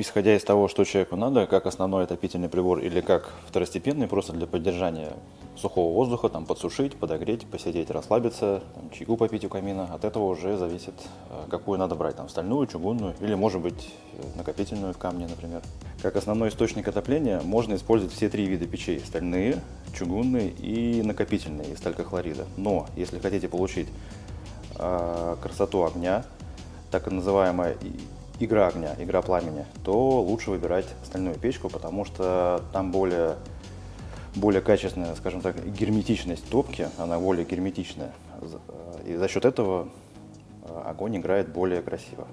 исходя из того, что человеку надо, как основной отопительный прибор или как второстепенный, просто для поддержания сухого воздуха, там, подсушить, подогреть, посидеть, расслабиться, там, чайку попить у камина, от этого уже зависит, какую надо брать, там, стальную, чугунную или, может быть, накопительную в камне, например. Как основной источник отопления можно использовать все три вида печей: стальные, чугунные и накопительные из талькохлорида. Но если хотите получить красоту огня, так называемая игра огня, игра пламени, то лучше выбирать стальную печку, потому что там более качественная, скажем так, герметичность топки, она более герметичная. И за счет этого огонь играет более красиво.